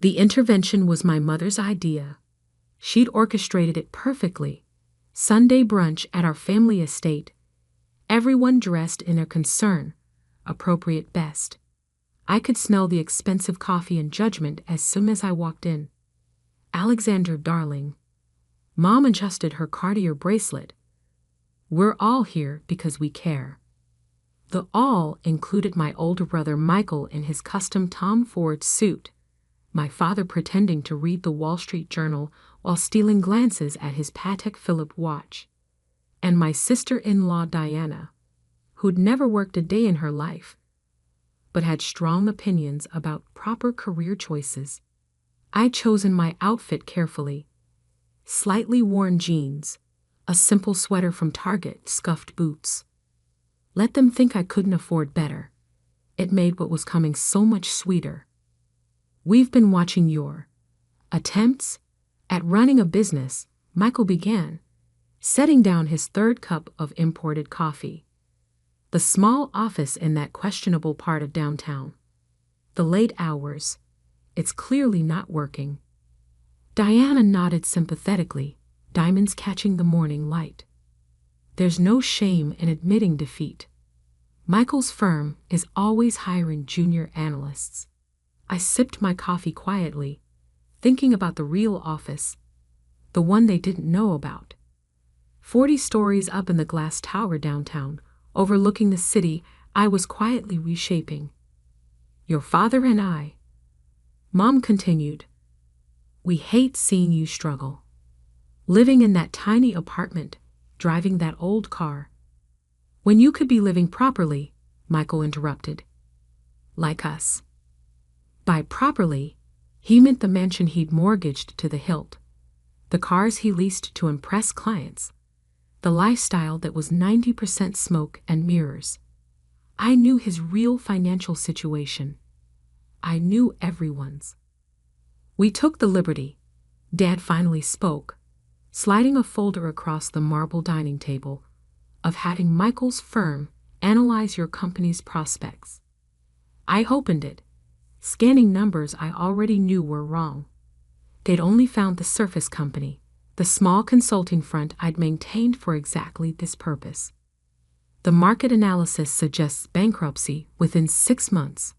The intervention was my mother's idea. She'd orchestrated it perfectly. Sunday brunch at our family estate. Everyone dressed in a concern, appropriate best. I could smell the expensive coffee and judgment as soon as I walked in. Alexander, darling. Mom adjusted her Cartier bracelet. We're all here because we care. The all included my older brother Michael in his custom Tom Ford suit, my father pretending to read the Wall Street Journal while stealing glances at his Patek Philippe watch, and my sister-in-law Diana, who'd never worked a day in her life, but had strong opinions about proper career choices. I'd chosen my outfit carefully. Slightly worn jeans, a simple sweater from Target, scuffed boots. Let them think I couldn't afford better. It made what was coming so much sweeter. We've been watching your attempts at running a business, Michael began, setting down his third cup of imported coffee. The small office in that questionable part of downtown. The late hours. It's clearly not working. Diana nodded sympathetically, diamonds catching the morning light. There's no shame in admitting defeat. Michael's firm is always hiring junior analysts. I sipped my coffee quietly, thinking about the real office, the one they didn't know about. 40 stories up in the glass tower downtown, overlooking the city I was quietly reshaping. Your father and I, Mom continued, we hate seeing you struggle. Living in that tiny apartment, driving that old car. When you could be living properly, Michael interrupted. Like us. By properly, he meant the mansion he'd mortgaged to the hilt, the cars he leased to impress clients, the lifestyle that was 90% smoke and mirrors. I knew his real financial situation. I knew everyone's. We took the liberty, Dad finally spoke, sliding a folder across the marble dining table, of having Michael's firm analyze your company's prospects. I opened it, scanning numbers I already knew were wrong. They'd only found the surface company, the small consulting front I'd maintained for exactly this purpose. The market analysis suggests bankruptcy within 6 months,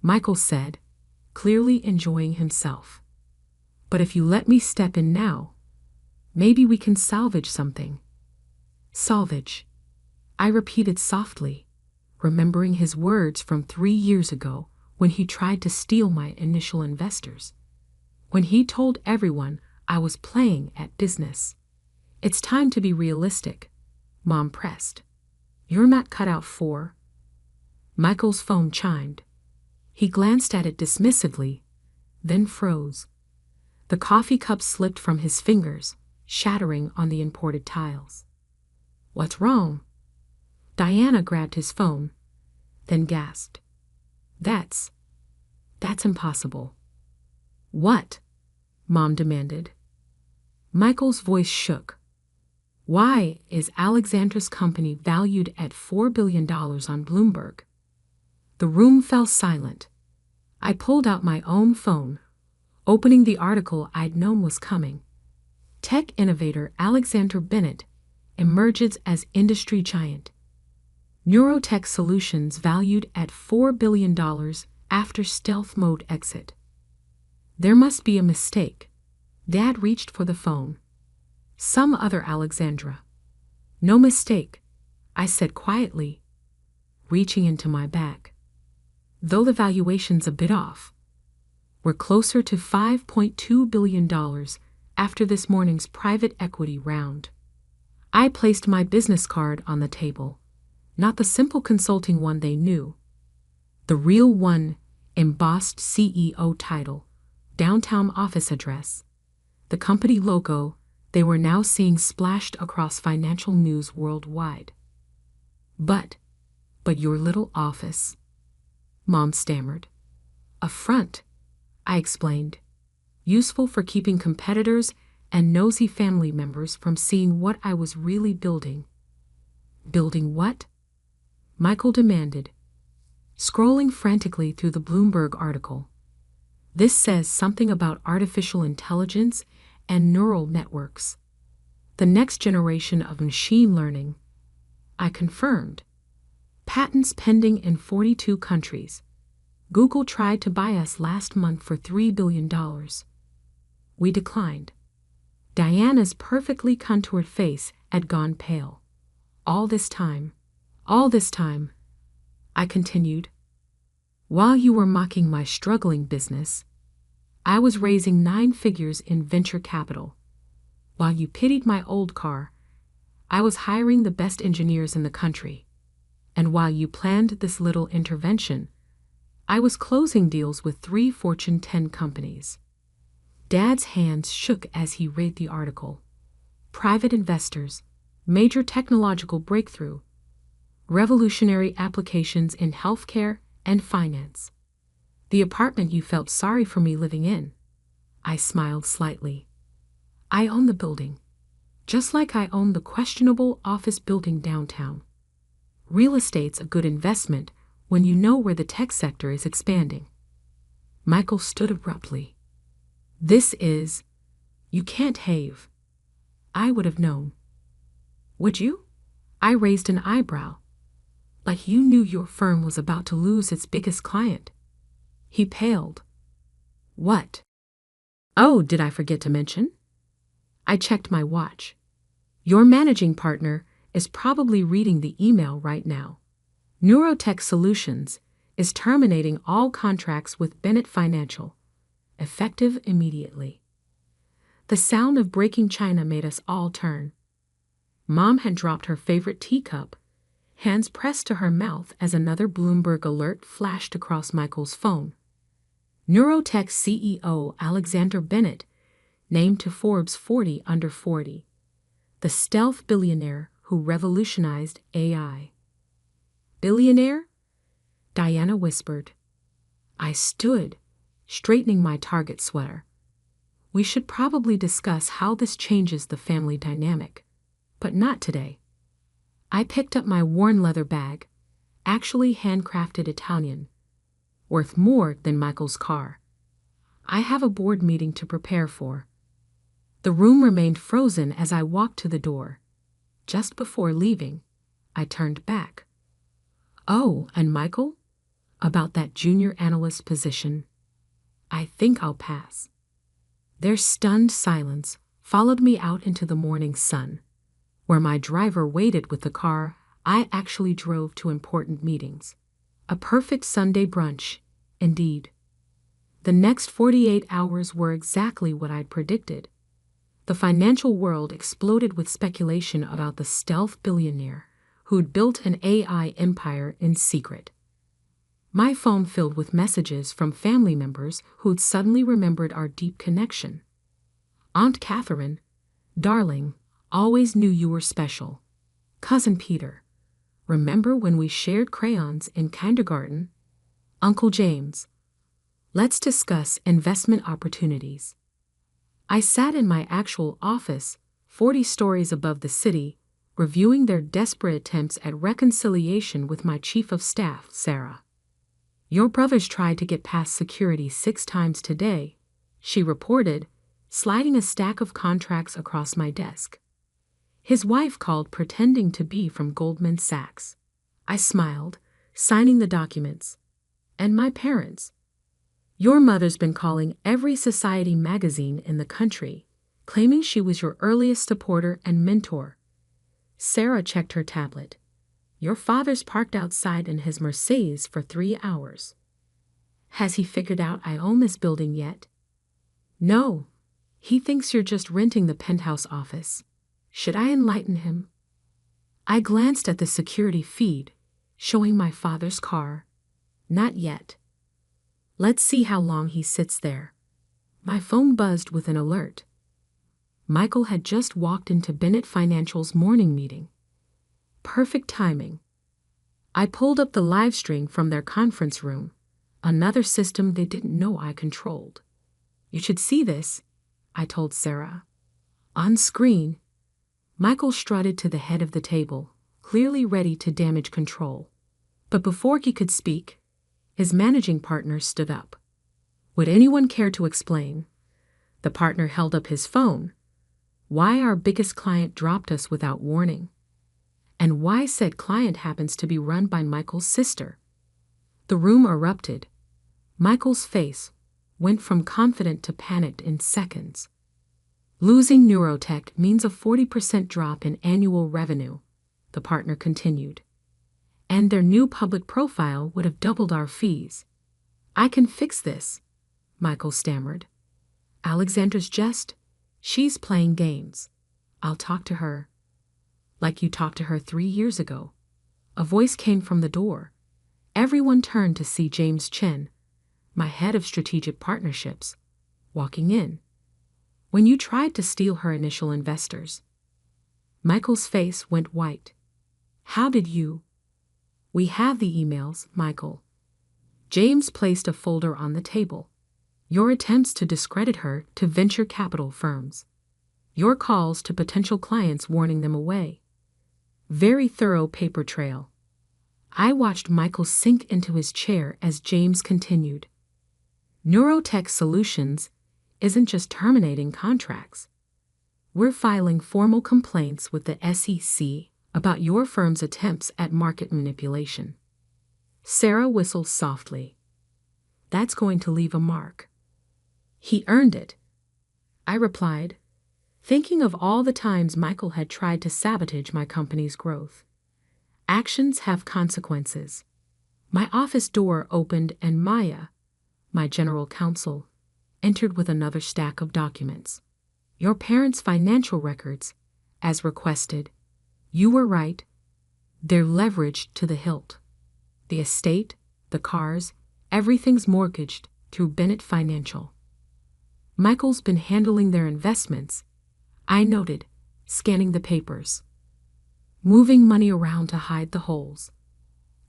Michael said, clearly enjoying himself. But if you let me step in now, maybe we can salvage something. Salvage, I repeated softly, remembering his words from 3 years ago when he tried to steal my initial investors. When he told everyone I was playing at business. It's time to be realistic, Mom pressed. You're not cut out for. Michael's phone chimed. He glanced at it dismissively, then froze. The coffee cup slipped from his fingers, shattering on the imported tiles. What's wrong? Diana grabbed his phone, then gasped. That's impossible. What? Mom demanded. Michael's voice shook. Why is Alexandra's company valued at $4 billion on Bloomberg? The room fell silent. I pulled out my own phone, opening the article I'd known was coming. Tech innovator Alexander Bennett emerges as industry giant. Neurotech solutions valued at $4 billion after stealth mode exit. There must be a mistake. Dad reached for the phone. Some other Alexandra. No mistake, I said quietly, reaching into my bag. Though the valuation's a bit off, we're closer to $5.2 billion after this morning's private equity round. I placed my business card on the table, not the simple consulting one they knew. The real one, embossed CEO title, downtown office address, the company logo they were now seeing splashed across financial news worldwide. But your little office, Mom stammered. A front, I explained, useful for keeping competitors and nosy family members from seeing what I was really building. Building what? Michael demanded, scrolling frantically through the Bloomberg article. This says something about artificial intelligence and neural networks. The next generation of machine learning. I confirmed. Patents pending in 42 countries. Google tried to buy us last month for $3 billion. We declined. Diana's perfectly contoured face had gone pale. All this time, I continued, while you were mocking my struggling business, I was raising 9 figures in venture capital. While you pitied my old car, I was hiring the best engineers in the country. And while you planned this little intervention, I was closing deals with 3 Fortune 10 companies. Dad's hands shook as he read the article. Private investors, major technological breakthrough, revolutionary applications in healthcare and finance. The apartment you felt sorry for me living in. I smiled slightly. I own the building, just like I own the questionable office building downtown. Real estate's a good investment when you know where the tech sector is expanding. Michael stood abruptly. You can't have. I would have known. Would you? I raised an eyebrow. Like you knew your firm was about to lose its biggest client. He paled. What? Oh, did I forget to mention? I checked my watch. Your managing partner is probably reading the email right now. Neurotech Solutions is terminating all contracts with Bennett Financial, effective immediately. The sound of breaking china made us all turn. Mom had dropped her favorite teacup, hands pressed to her mouth as another Bloomberg alert flashed across Michael's phone. Neurotech CEO Alexander Bennett named to Forbes 40 under 40, the stealth billionaire who revolutionized AI. Billionaire? Diana whispered. I stood, straightening my Target sweater. We should probably discuss how this changes the family dynamic, but not today. I picked up my worn leather bag, actually handcrafted Italian, worth more than Michael's car. I have a board meeting to prepare for. The room remained frozen as I walked to the door. Just before leaving, I turned back. Oh, and Michael? About that junior analyst position. I think I'll pass. Their stunned silence followed me out into the morning sun, where my driver waited with the car I actually drove to important meetings. A perfect Sunday brunch, indeed. The next 48 hours were exactly what I'd predicted. The financial world exploded with speculation about the stealth billionaire who'd built an AI empire in secret. My phone filled with messages from family members who'd suddenly remembered our deep connection. Aunt Catherine, darling, always knew you were special. Cousin Peter, remember when we shared crayons in kindergarten? Uncle James, let's discuss investment opportunities. I sat in my actual office, 40 stories above the city, reviewing their desperate attempts at reconciliation with my chief of staff, Sarah. Your brothers tried to get past security 6 times today, she reported, sliding a stack of contracts across my desk. His wife called pretending to be from Goldman Sachs. I smiled, signing the documents. And my parents. Your mother's been calling every society magazine in the country, claiming she was your earliest supporter and mentor. Sarah checked her tablet. Your father's parked outside in his Mercedes for 3 hours. Has he figured out I own this building yet? No. He thinks you're just renting the penthouse office. Should I enlighten him? I glanced at the security feed, showing my father's car. Not yet. Let's see how long he sits there. My phone buzzed with an alert. Michael had just walked into Bennett Financial's morning meeting. Perfect timing. I pulled up the live stream from their conference room, another system they didn't know I controlled. You should see this, I told Sarah. On screen, Michael strutted to the head of the table, clearly ready to damage control. But before he could speak, his managing partner stood up. Would anyone care to explain? The partner held up his phone. Why our biggest client dropped us without warning? And why said client happens to be run by Michael's sister? The room erupted. Michael's face went from confident to panicked in seconds. Losing Neurotech means a 40% drop in annual revenue, the partner continued. And their new public profile would have doubled our fees. I can fix this, Michael stammered. Alexandra's just, she's playing games. I'll talk to her. Like you talked to her 3 years ago. A voice came from the door. Everyone turned to see James Chen, my head of strategic partnerships, walking in. When you tried to steal her initial investors. Michael's face went white. How did you? We have the emails, Michael. James placed a folder on the table. Your attempts to discredit her to venture capital firms. Your calls to potential clients warning them away. Very thorough paper trail. I watched Michael sink into his chair as James continued. Neurotech Solutions isn't just terminating contracts. We're filing formal complaints with the SEC about your firm's attempts at market manipulation. Sarah whistled softly. That's going to leave a mark. He earned it, I replied, thinking of all the times Michael had tried to sabotage my company's growth. Actions have consequences. My office door opened and Maya, my general counsel, entered with another stack of documents. Your parents' financial records, as requested. You were right. They're leveraged to the hilt. The estate, the cars, everything's mortgaged through Bennett Financial. Michael's been handling their investments, I noted, scanning the papers. Moving money around to hide the holes.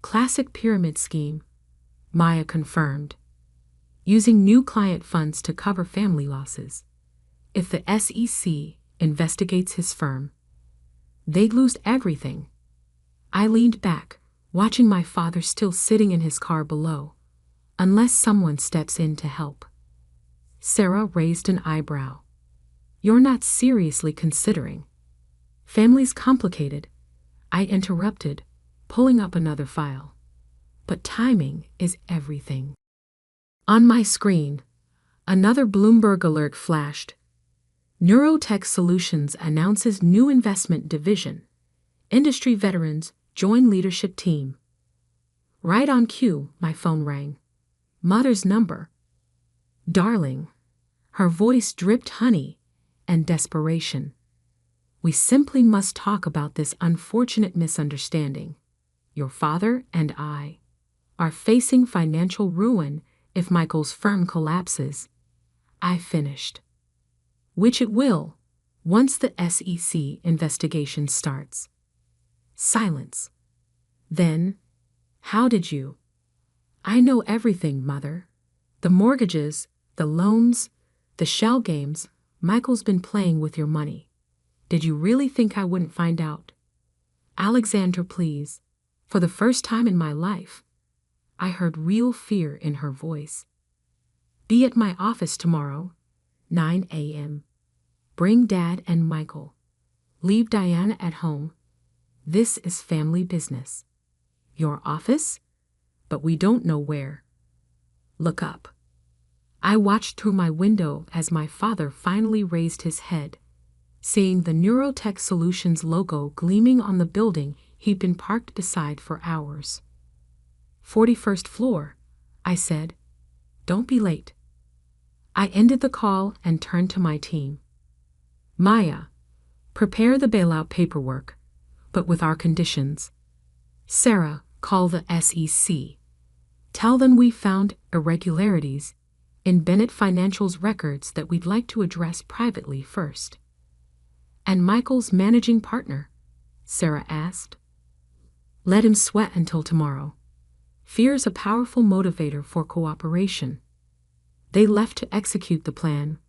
Classic pyramid scheme, Maya confirmed. Using new client funds to cover family losses. If the SEC investigates his firm, they'd lose everything. I leaned back, watching my father still sitting in his car below, unless someone steps in to help. Sarah raised an eyebrow. You're not seriously considering. Family's complicated, I interrupted, pulling up another file. But timing is everything. On my screen, another Bloomberg alert flashed. Neurotech Solutions announces new investment division. Industry veterans join leadership team. Right on cue, my phone rang. Mother's number. Darling. Her voice dripped honey and desperation. We simply must talk about this unfortunate misunderstanding. Your father and I are facing financial ruin if Michael's firm collapses. I finished. Which it will, once the SEC investigation starts. Silence. Then, how did you? I know everything, Mother. The mortgages, the loans, the shell games, Michael's been playing with your money. Did you really think I wouldn't find out? Alexandra, please. For the first time in my life, I heard real fear in her voice. Be at my office tomorrow, 9 a.m. Bring Dad and Michael. Leave Diana at home. This is family business. Your office? But we don't know where. Look up. I watched through my window as my father finally raised his head, seeing the Neurotech Solutions logo gleaming on the building he'd been parked beside for hours. 41st floor, I said. Don't be late. I ended the call and turned to my team. Maya, prepare the bailout paperwork, but with our conditions. Sarah, call the SEC. Tell them we found irregularities in Bennett Financial's records that we'd like to address privately first. And Michael's managing partner? Sarah asked. Let him sweat until tomorrow. Fear's a powerful motivator for cooperation. They left to execute the plan,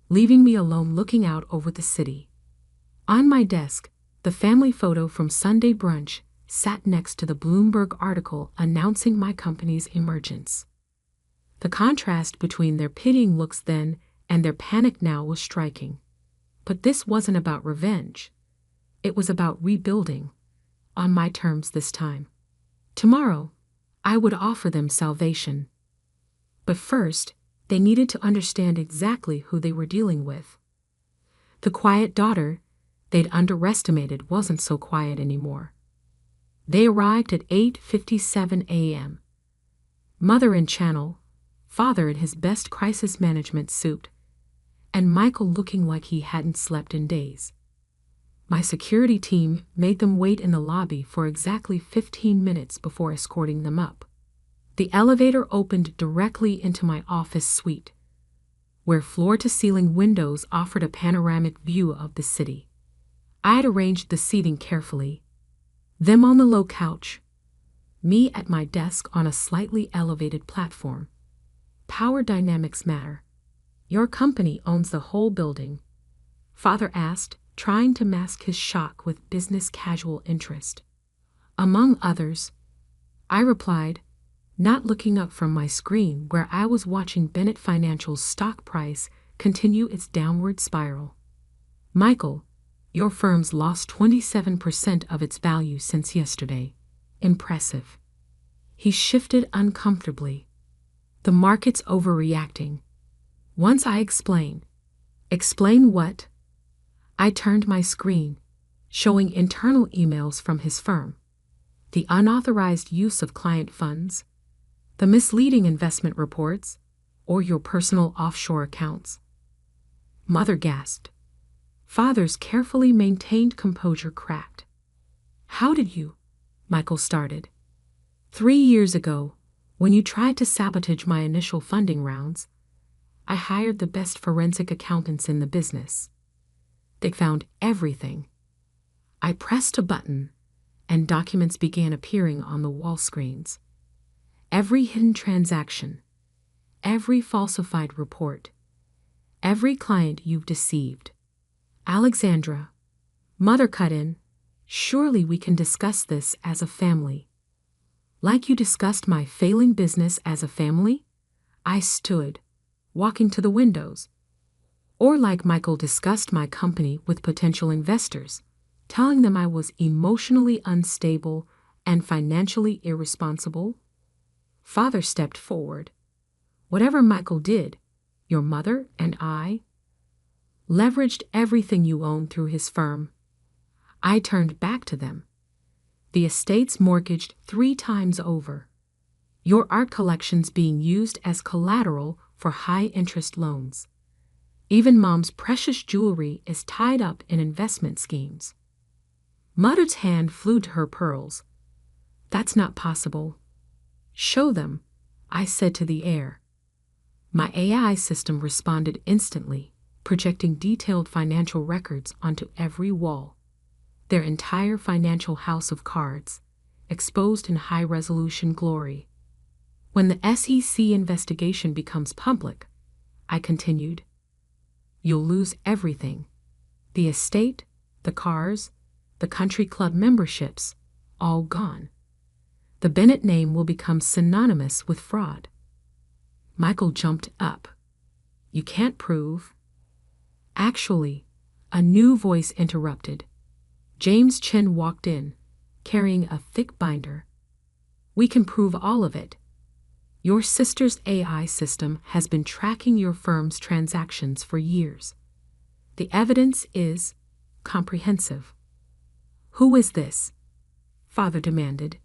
leaving me alone looking out over the city. On my desk, the family photo from Sunday brunch sat next to the Bloomberg article announcing my company's emergence. The contrast between their pitying looks then and their panic now was striking. But this wasn't about revenge. It was about rebuilding, on my terms this time. Tomorrow, I would offer them salvation. But first, they needed to understand exactly who they were dealing with. The quiet daughter they'd underestimated wasn't so quiet anymore. They arrived at 8:57 a.m. Mother in channel, father in his best crisis management suit, and Michael looking like he hadn't slept in days. My security team made them wait in the lobby for exactly 15 minutes before escorting them up. The elevator opened directly into my office suite, where floor-to-ceiling windows offered a panoramic view of the city. I'd arranged the seating carefully. Them on the low couch, me at my desk on a slightly elevated platform. Power dynamics matter. Your company owns the whole building, Father asked, trying to mask his shock with business casual interest. Among others, I replied, not looking up from my screen where I was watching Bennett Financial's stock price continue its downward spiral. Michael, your firm's lost 27% of its value since yesterday. Impressive. He shifted uncomfortably. The market's overreacting. Once I explain. Explain what? I turned my screen, showing internal emails from his firm. The unauthorized use of client funds, the misleading investment reports, or your personal offshore accounts. Mother gasped. Father's carefully maintained composure cracked. How did you? Michael started. 3 years ago, when you tried to sabotage my initial funding rounds, I hired the best forensic accountants in the business. They found everything. I pressed a button, and documents began appearing on the wall screens. Every hidden transaction, every falsified report, every client you've deceived. Alexandra, Mother cut in, surely we can discuss this as a family. Like you discussed my failing business as a family? I stood, walking to the windows. Or like Michael discussed my company with potential investors, telling them I was emotionally unstable and financially irresponsible? Father stepped forward. Whatever Michael did, your mother and I leveraged everything you own through his firm. I turned back to them. The estate's mortgaged 3 times over. Your art collection's being used as collateral for high-interest loans. Even Mom's precious jewelry is tied up in investment schemes. Mother's hand flew to her pearls. That's not possible. Show them, I said to the air. My AI system responded instantly, projecting detailed financial records onto every wall. Their entire financial house of cards, exposed in high-resolution glory. When the SEC investigation becomes public, I continued, you'll lose everything. The estate, the cars, the country club memberships, all gone. The Bennett name will become synonymous with fraud. Michael jumped up. You can't prove. Actually, a new voice interrupted. James Chen walked in, carrying a thick binder. We can prove all of it. Your sister's AI system has been tracking your firm's transactions for years. The evidence is comprehensive. Who is this? Father demanded.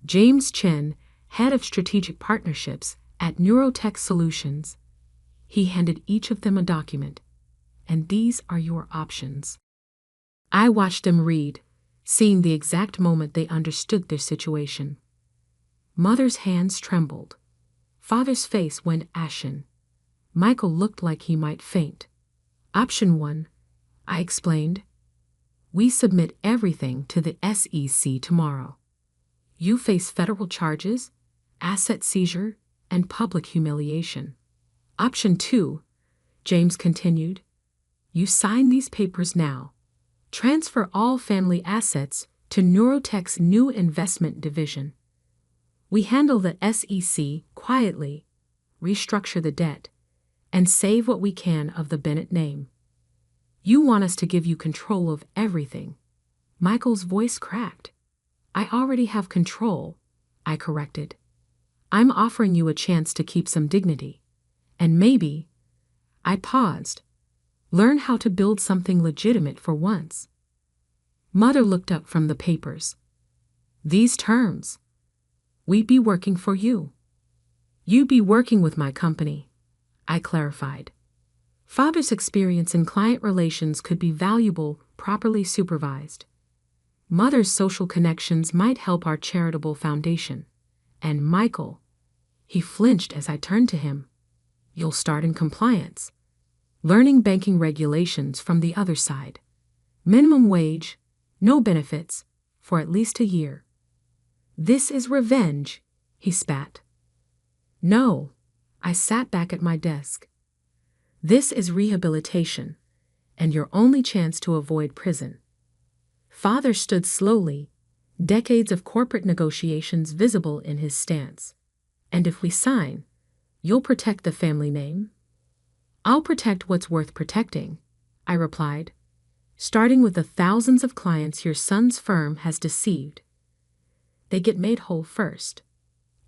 James Chen, head of strategic partnerships at Neurotech Solutions. He handed each of them a document. And these are your options. I watched them read, seeing the exact moment they understood their situation. Mother's hands trembled. Father's face went ashen. Michael looked like he might faint. Option 1, I explained. We submit everything to the SEC tomorrow. You face federal charges, asset seizure, and public humiliation. Option 2, James continued. You sign these papers now. Transfer all family assets to Neurotech's new investment division. We handle the SEC quietly, restructure the debt, and save what we can of the Bennett name. You want us to give you control of everything. Michael's voice cracked. I already have control, I corrected. I'm offering you a chance to keep some dignity. And maybe, I paused, learn how to build something legitimate for once. Mother looked up from the papers. These terms. We'd be working for you. You'd be working with my company, I clarified. Father's experience in client relations could be valuable, properly supervised. Mother's social connections might help our charitable foundation. And Michael, he flinched as I turned to him. You'll start in compliance. Learning banking regulations from the other side. Minimum wage, no benefits, for at least a year. This is revenge, he spat. No, I sat back at my desk. This is rehabilitation, and your only chance to avoid prison. Father stood slowly, decades of corporate negotiations visible in his stance. And if we sign, you'll protect the family name? I'll protect what's worth protecting, I replied, starting with the thousands of clients your son's firm has deceived. They get made whole first.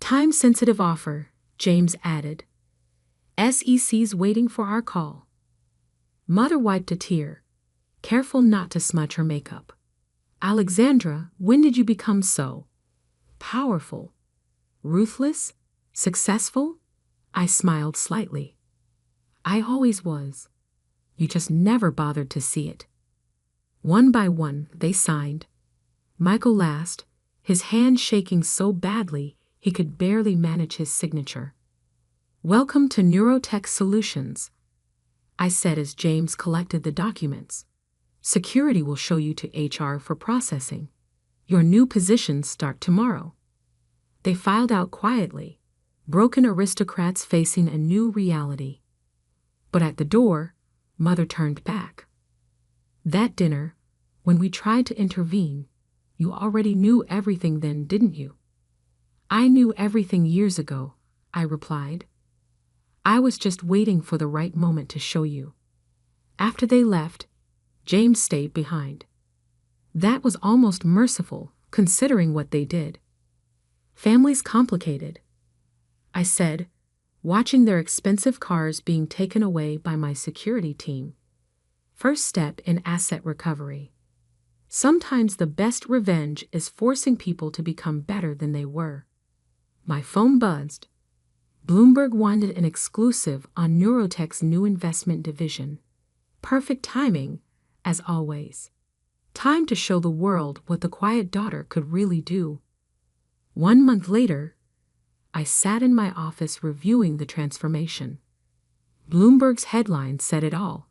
Time-sensitive offer, James added. SEC's waiting for our call. Mother wiped a tear, careful not to smudge her makeup. Alexandra, when did you become so powerful, ruthless, successful? I smiled slightly. I always was. You just never bothered to see it. One by one, they signed. Michael last, his hand shaking so badly he could barely manage his signature. Welcome to Neurotech Solutions, I said as James collected the documents. Security will show you to HR for processing. Your new positions start tomorrow. They filed out quietly, broken aristocrats facing a new reality. But at the door, Mother turned back. That dinner, when we tried to intervene, you already knew everything then, didn't you? I knew everything years ago, I replied. I was just waiting for the right moment to show you. After they left, James stayed behind. That was almost merciful, considering what they did. Family's complicated, I said, watching their expensive cars being taken away by my security team. First step in asset recovery. Sometimes the best revenge is forcing people to become better than they were. My phone buzzed. Bloomberg wanted an exclusive on Neurotech's new investment division. Perfect timing, as always. Time to show the world what the quiet daughter could really do. 1 month later, I sat in my office reviewing the transformation. Bloomberg's headline said it all.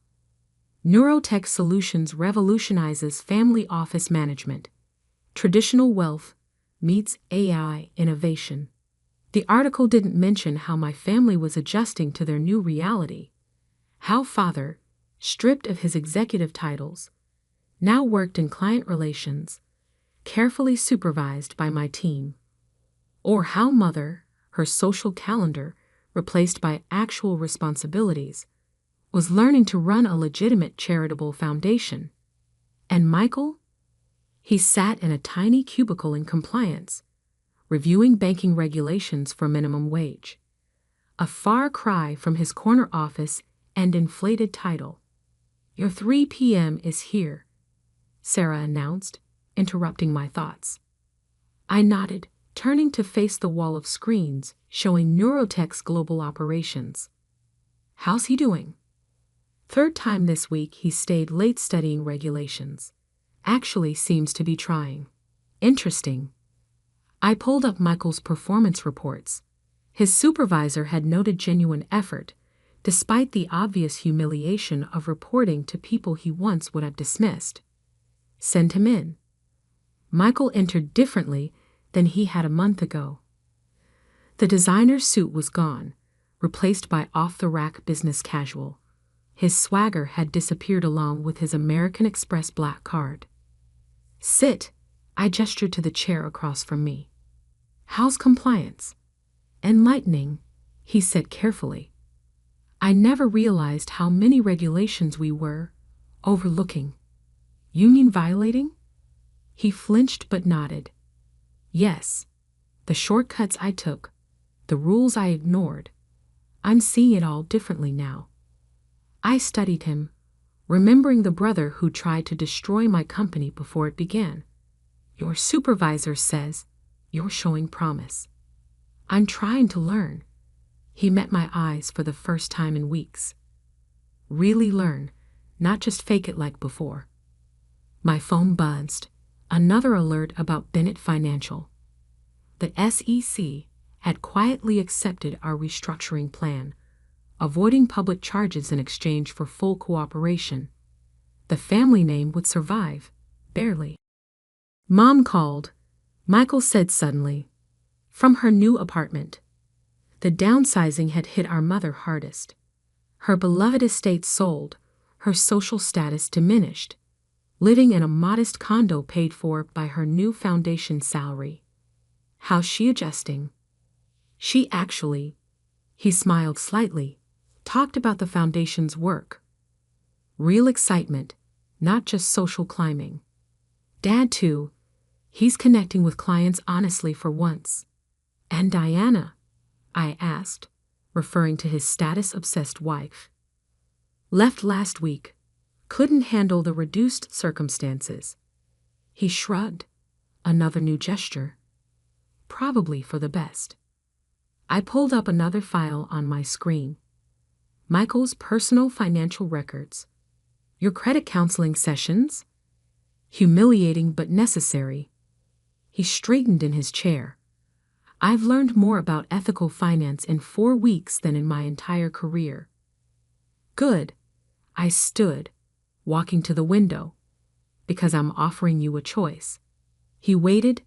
Neurotech Solutions revolutionizes family office management. Traditional wealth meets AI innovation. The article didn't mention how my family was adjusting to their new reality. How father, stripped of his executive titles, now worked in client relations, carefully supervised by my team. Or how mother, her social calendar replaced by actual responsibilities, was learning to run a legitimate charitable foundation. And Michael? He sat in a tiny cubicle in compliance, reviewing banking regulations for minimum wage. A far cry from his corner office and inflated title. Your 3 p.m. is here, Sarah announced, interrupting my thoughts. I nodded, turning to face the wall of screens showing Neurotech's global operations. How's he doing? Third time this week he stayed late studying regulations. Actually seems to be trying. Interesting. I pulled up Michael's performance reports. His supervisor had noted genuine effort, despite the obvious humiliation of reporting to people he once would have dismissed. Send him in. Michael entered differently than he had a month ago. The designer suit was gone, replaced by off-the-rack business casual. His swagger had disappeared along with his American Express black card. Sit, I gestured to the chair across from me. How's compliance? Enlightening, he said carefully. I never realized how many regulations we were overlooking. You mean violating? He flinched but nodded. Yes. The shortcuts I took, the rules I ignored. I'm seeing it all differently now. I studied him, remembering the brother who tried to destroy my company before it began. Your supervisor says you're showing promise. I'm trying to learn. He met my eyes for the first time in weeks. Really learn, not just fake it like before. My phone buzzed. Another alert about Bennett Financial. The SEC had quietly accepted our restructuring plan, avoiding public charges in exchange for full cooperation. The family name would survive, barely. Mom called, Michael said suddenly, from her new apartment. The downsizing had hit our mother hardest. Her beloved estate sold, her social status diminished, living in a modest condo paid for by her new foundation salary. How's she adjusting? She actually, he smiled slightly, talked about the foundation's work. Real excitement, not just social climbing. Dad, too, he's connecting with clients honestly for once. And Diana? I asked, referring to his status-obsessed wife. Left last week. Couldn't handle the reduced circumstances. He shrugged. Another new gesture. Probably for the best. I pulled up another file on my screen. Michael's personal financial records. Your credit counseling sessions? Humiliating but necessary. He straightened in his chair. I've learned more about ethical finance in 4 weeks than in my entire career. Good. I stood, walking to the window, because I'm offering you a choice. He waited,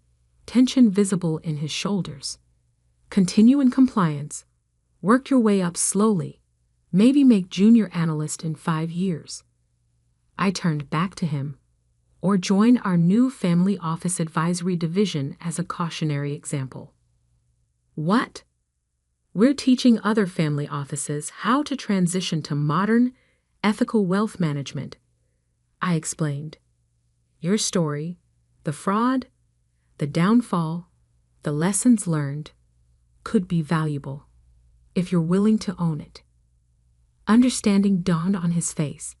tension visible in his shoulders. Continue in compliance. Work your way up slowly. Maybe make junior analyst in 5 years. I turned back to him. Or join our new family office advisory division as a cautionary example. What? We're teaching other family offices how to transition to modern, ethical wealth management. I explained. Your story, the fraud, the downfall, the lessons learned, could be valuable if you're willing to own it. Understanding dawned on his face.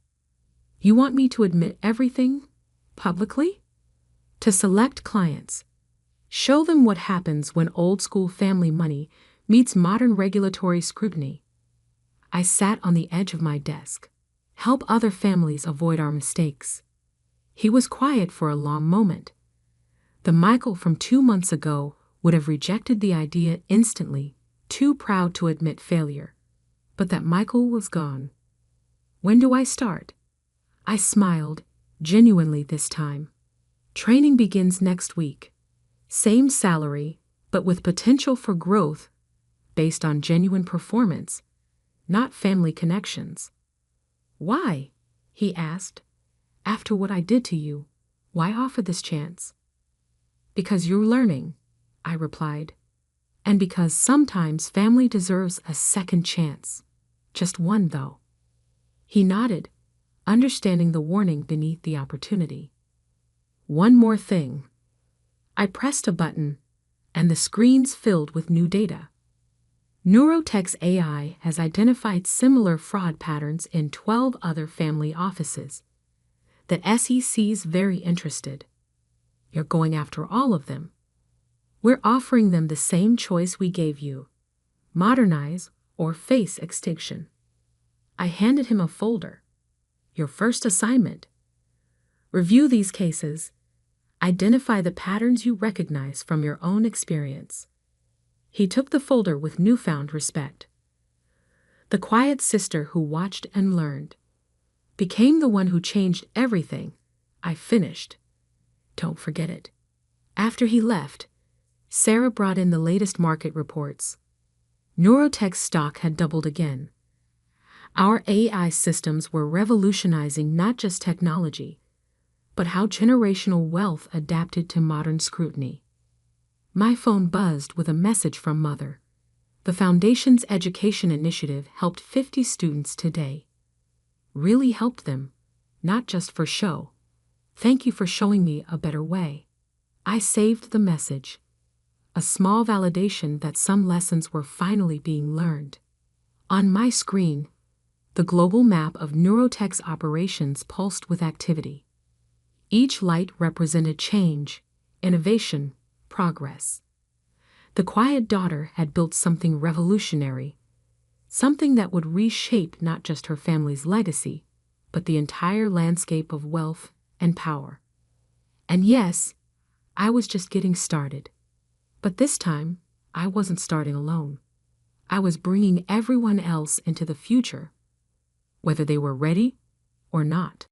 You want me to admit everything, publicly? To select clients. Show them what happens when old-school family money meets modern regulatory scrutiny. I sat on the edge of my desk. Help other families avoid our mistakes. He was quiet for a long moment. The Michael from 2 months ago would have rejected the idea instantly, too proud to admit failure. But that Michael was gone. When do I start? I smiled, genuinely this time. Training begins next week. Same salary, but with potential for growth, based on genuine performance, not family connections. Why? He asked. After what I did to you, why offer this chance? Because you're learning, I replied. And because sometimes family deserves a second chance. Just one, though. He nodded, understanding the warning beneath the opportunity. One more thing. I pressed a button, and the screens filled with new data. Neurotech's AI has identified similar fraud patterns in 12 other family offices. The SEC's very interested. You're going after all of them. We're offering them the same choice we gave you. Modernize or face extinction. I handed him a folder. Your first assignment. Review these cases. Identify the patterns you recognize from your own experience. He took the folder with newfound respect. The quiet sister who watched and learned became the one who changed everything. I finished. Don't forget it. After he left, Sarah brought in the latest market reports. Neurotech's stock had doubled again. Our AI systems were revolutionizing not just technology, but how generational wealth adapted to modern scrutiny. My phone buzzed with a message from Mother. The Foundation's education initiative helped 50 students today. Really helped them, not just for show. Thank you for showing me a better way. I saved the message. A small validation that some lessons were finally being learned. On my screen, the global map of Neurotech's operations pulsed with activity. Each light represented change, innovation, progress. The quiet daughter had built something revolutionary, something that would reshape not just her family's legacy, but the entire landscape of wealth and power. And yes, I was just getting started. But this time, I wasn't starting alone. I was bringing everyone else into the future, whether they were ready or not.